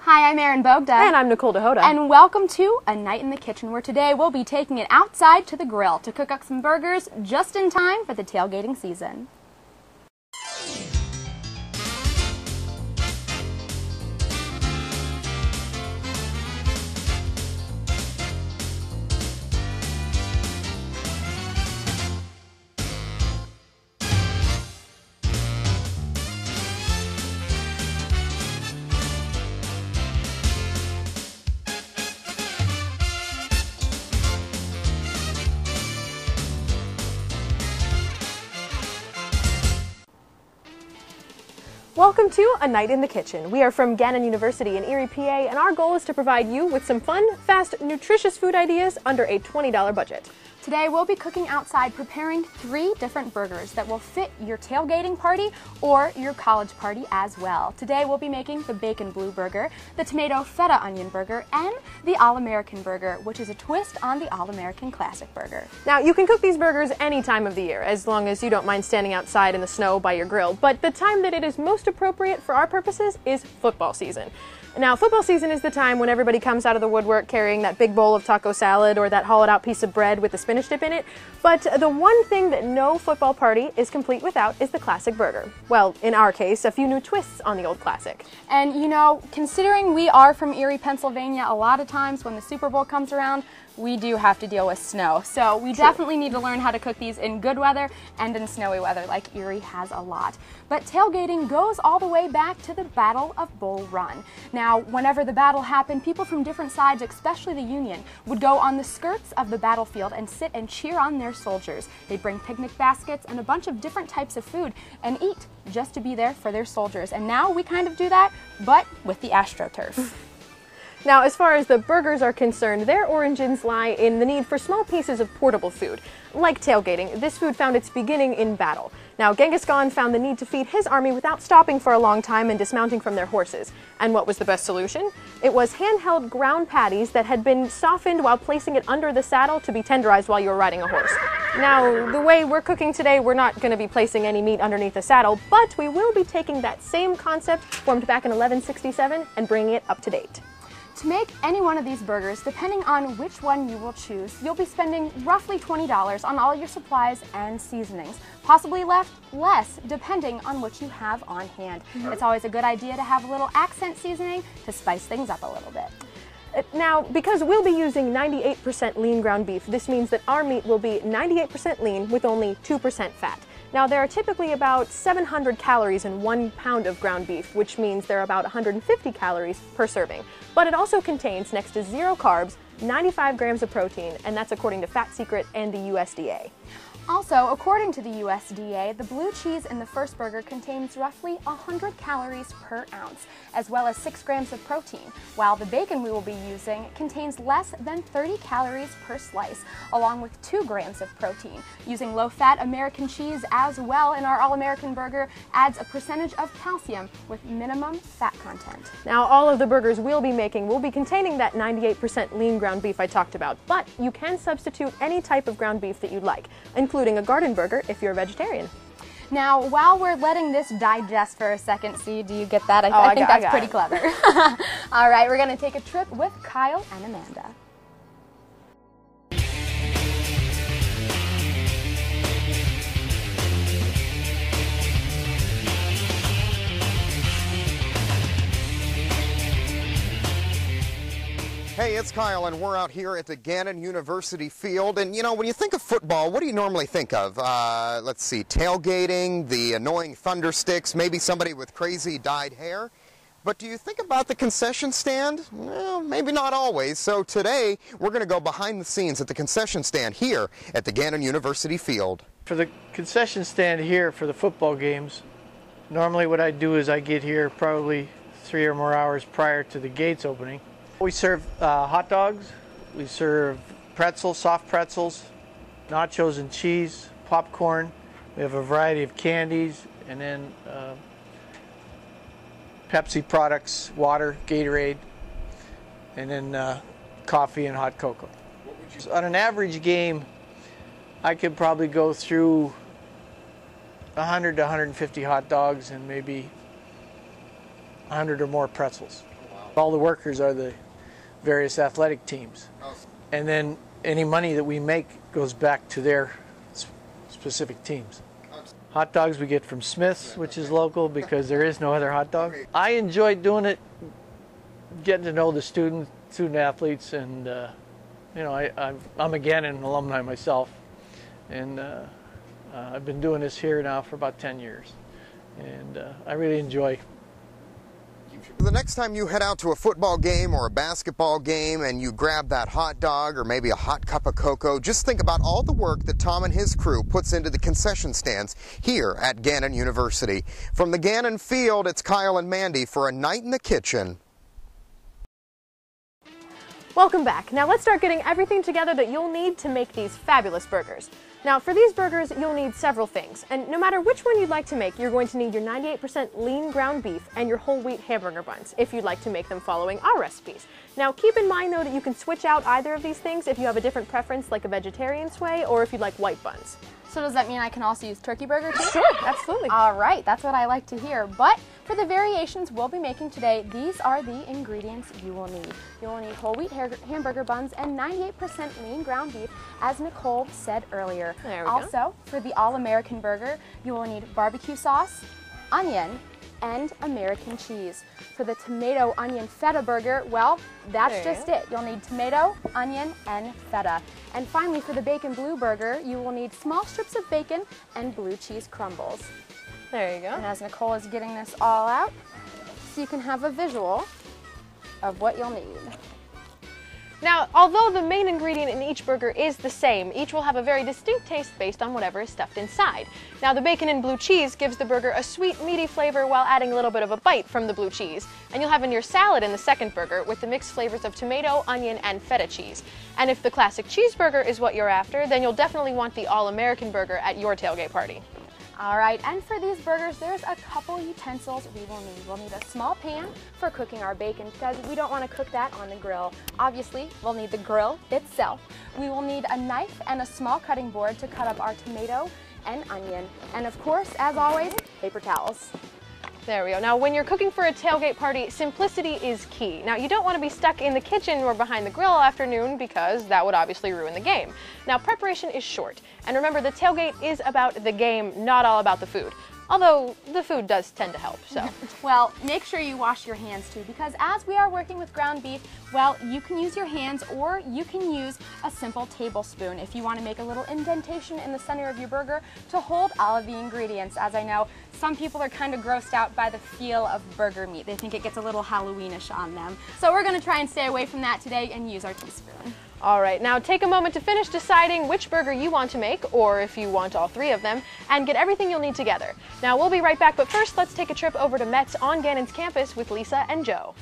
Hi, I'm Erin Bogda. And I'm Nicole DeHoda. And welcome to A Night in the Kitchen, where today we'll be taking it outside to the grill to cook up some burgers just in time for the tailgating season. Welcome to A Night in the Kitchen. We are from Gannon University in Erie, PA, and our goal is to provide you with some fun, fast, nutritious food ideas under a $20 budget. Today we'll be cooking outside, preparing 3 different burgers that will fit your tailgating party or your college party as well. Today we'll be making the bacon blue burger, the tomato feta onion burger, and the All-American burger, which is a twist on the All-American classic burger. Now, you can cook these burgers any time of the year, as long as you don't mind standing outside in the snow by your grill, but the time that it is most appropriate for our purposes is football season. Now, football season is the time when everybody comes out of the woodwork carrying that big bowl of taco salad or that hollowed out piece of bread with the spinach dip in it. But the one thing that no football party is complete without is the classic burger. Well, in our case, a few new twists on the old classic. And you know, considering we are from Erie, Pennsylvania, a lot of times when the Super Bowl comes around, we do have to deal with snow. So we definitely need to learn how to cook these in good weather and in snowy weather, like Erie has a lot. But tailgating goes all the way back to the Battle of Bull Run. Now, whenever the battle happened, people from different sides, especially the Union, would go on the skirts of the battlefield and sit and cheer on their soldiers. They'd bring picnic baskets and a bunch of different types of food and eat just to be there for their soldiers. And now we kind of do that, but with the AstroTurf. Now, as far as the burgers are concerned, their origins lie in the need for small pieces of portable food. Like tailgating, this food found its beginning in battle. Now, Genghis Khan found the need to feed his army without stopping for a long time and dismounting from their horses. And what was the best solution? It was handheld ground patties that had been softened while placing it under the saddle to be tenderized while you were riding a horse. Now, the way we're cooking today, we're not going to be placing any meat underneath the saddle, but we will be taking that same concept formed back in 1167 and bringing it up to date. To make any one of these burgers, depending on which one you will choose, you'll be spending roughly $20 on all your supplies and seasonings, possibly less depending on what you have on hand. It's always a good idea to have a little accent seasoning to spice things up a little bit. Now, because we'll be using 98% lean ground beef, this means that our meat will be 98% lean with only 2% fat. Now, there are typically about 700 calories in 1 pound of ground beef, which means there are about 150 calories per serving. But it also contains next to 0 carbs, 95 grams of protein, and that's according to Fat Secret and the USDA. Also, according to the USDA, the blue cheese in the first burger contains roughly 100 calories per ounce, as well as 6 grams of protein, while the bacon we will be using contains less than 30 calories per slice, along with 2 grams of protein. Using low-fat American cheese as well in our All-American burger adds a percentage of calcium with minimum fat content. Now, all of the burgers we'll be making will be containing that 98% lean ground beef I talked about, but you can substitute any type of ground beef that you'd like, including a garden burger if you're a vegetarian. Now, while we're letting this digest for a second, see, do you get that? I think that's pretty clever. All right, we're going to take a trip with Kyle and Amanda. Hey, it's Kyle, and we're out here at the Gannon University field. And, you know, when you think of football, what do you normally think of? Let's see, tailgating, the annoying thunder sticks, maybe somebody with crazy dyed hair. But do you think about the concession stand? Well, maybe not always. So today, we're going to go behind the scenes at the concession stand here at the Gannon University field. For the concession stand here for the football games, normally what I do is I get here probably 3 or more hours prior to the gates opening. We serve hot dogs, we serve pretzels, soft pretzels, nachos and cheese, popcorn. We have a variety of candies, and then Pepsi products, water, Gatorade, and then coffee and hot cocoa. On an average game, I could probably go through 100 to 150 hot dogs and maybe 100 or more pretzels. Wow. All the workers are the various athletic teams. And then any money that we make goes back to their specific teams. Hot dogs we get from Smith's, which is local because there is no other hot dog. I enjoy doing it, getting to know the student athletes, and you know, I'm a Gannon alumni myself, and I've been doing this here now for about 10 years, and I really enjoy. The next time you head out to a football game or a basketball game and you grab that hot dog or maybe a hot cup of cocoa, just think about all the work that Tom and his crew puts into the concession stands here at Gannon University. From the Gannon field, it's Kyle and Mandy for A Night in the Kitchen. Welcome back. Now let's start getting everything together that you'll need to make these fabulous burgers. Now for these burgers, you'll need several things, and no matter which one you'd like to make, you're going to need your 98% lean ground beef and your whole wheat hamburger buns if you'd like to make them following our recipes. Now keep in mind though that you can switch out either of these things if you have a different preference, like a vegetarian sway, or if you'd like white buns. So does that mean I can also use turkey burger too? Sure, absolutely. All right, that's what I like to hear. But for the variations we'll be making today, these are the ingredients you will need. You will need whole wheat hamburger buns and 98% lean ground beef, as Nicole said earlier. There we go. Also, for the all-American burger, you will need barbecue sauce, onion, and American cheese. For the tomato onion feta burger, well, that's just it. You'll need tomato, onion, and feta. And finally, for the bacon blue burger, you will need small strips of bacon and blue cheese crumbles. There you go. And as Nicole is getting this all out, so you can have a visual of what you'll need. Now, although the main ingredient in each burger is the same, each will have a very distinct taste based on whatever is stuffed inside. Now, the bacon and blue cheese gives the burger a sweet, meaty flavor while adding a little bit of a bite from the blue cheese. And you'll have in your salad in the second burger with the mixed flavors of tomato, onion, and feta cheese. And if the classic cheeseburger is what you're after, then you'll definitely want the all-American burger at your tailgate party. All right, and for these burgers, there's a couple utensils we will need. We'll need a small pan for cooking our bacon because we don't want to cook that on the grill. Obviously, we'll need the grill itself. We will need a knife and a small cutting board to cut up our tomato and onion. And of course, as always, paper towels. There we go. Now, when you're cooking for a tailgate party, simplicity is key. Now, you don't want to be stuck in the kitchen or behind the grill all afternoon because that would obviously ruin the game. Now, preparation is short. And remember, the tailgate is about the game, not all about the food. Although, the food does tend to help, so. Well, make sure you wash your hands too, because as we are working with ground beef, well, you can use your hands or you can use a simple tablespoon if you want to make a little indentation in the center of your burger to hold all of the ingredients. As I know, some people are kind of grossed out by the feel of burger meat. They think it gets a little Halloweenish on them. So we're going to try and stay away from that today and use our teaspoon. All right, now take a moment to finish deciding which burger you want to make, or if you want all three of them, and get everything you'll need together. Now, we'll be right back, but first, let's take a trip over to Met's on Gannon's campus with Lisa and Joe.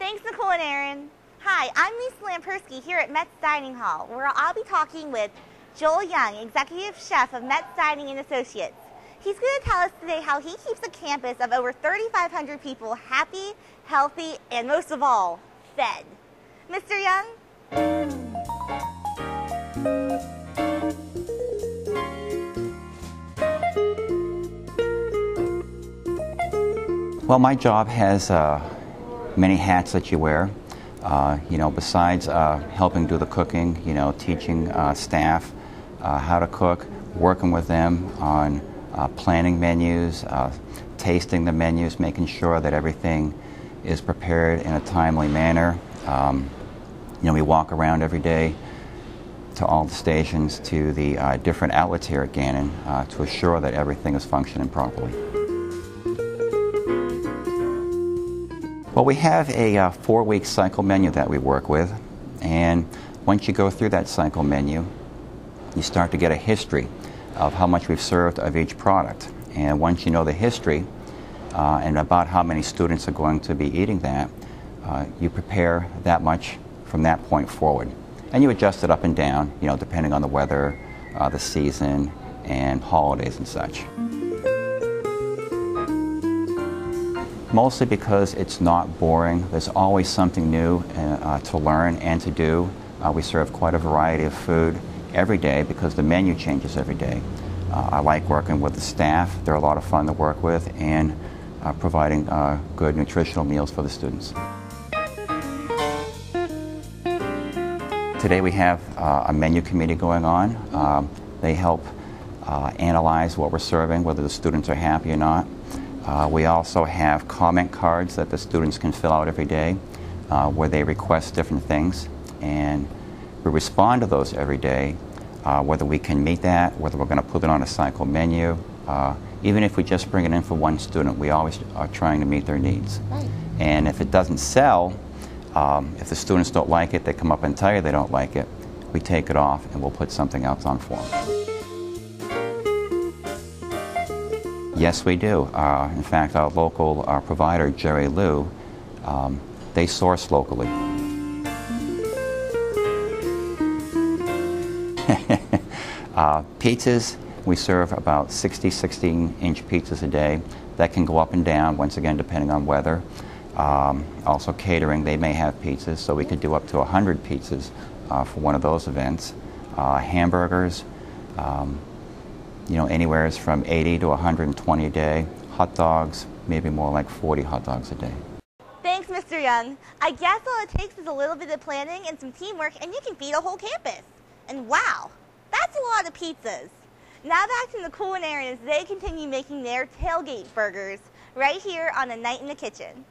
Thanks, Nicole and Aaron. Hi, I'm Lisa Lampersky here at Met's Dining Hall, where I'll be talking with Joel Young, Executive Chef of Met's Dining and Associates. He's going to tell us today how he keeps a campus of over 3,500 people happy, healthy, and most of all, fed. Mr. Young? Well, my job has many hats that you wear. Besides helping do the cooking, teaching staff how to cook, working with them on planning menus, tasting the menus, making sure that everything is prepared in a timely manner. We walk around every day to all the stations, to the different outlets here at Gannon to assure that everything is functioning properly. Well, we have a 4-week cycle menu that we work with, and once you go through that cycle menu, you start to get a history of how much we've served of each product. And once you know the history and about how many students are going to be eating that, you prepare that much from that point forward. And you adjust it up and down, depending on the weather, the season, and holidays and such. Mostly because it's not boring. There's always something new to learn and to do. We serve quite a variety of food every day because the menu changes every day. I like working with the staff. They're a lot of fun to work with, and providing good nutritional meals for the students. Today we have a menu committee going on. They help analyze what we're serving, whether the students are happy or not. We also have comment cards that the students can fill out every day where they request different things, and we respond to those every day, whether we can meet that, whether we're going to put it on a cycle menu. Even if we just bring it in for one student, we always are trying to meet their needs. Right. And if it doesn't sell, if the students don't like it, they come up and tell you they don't like it, we take it off and we'll put something else on for them. Yes, we do. In fact, our local provider, Jerry Lou, they source locally. Pizzas, we serve about 16-inch pizzas a day. That can go up and down, once again, depending on weather. Also catering, they may have pizzas, so we could do up to 100 pizzas for one of those events. Hamburgers, anywhere from 80 to 120 a day. Hot dogs, maybe more like 40 hot dogs a day. Thanks, Mr. Young. I guess all it takes is a little bit of planning and some teamwork, and you can feed a whole campus. And wow, that's a lot of pizzas. Now back to the culinarians as they continue making their tailgate burgers right here on A Night in the Kitchen.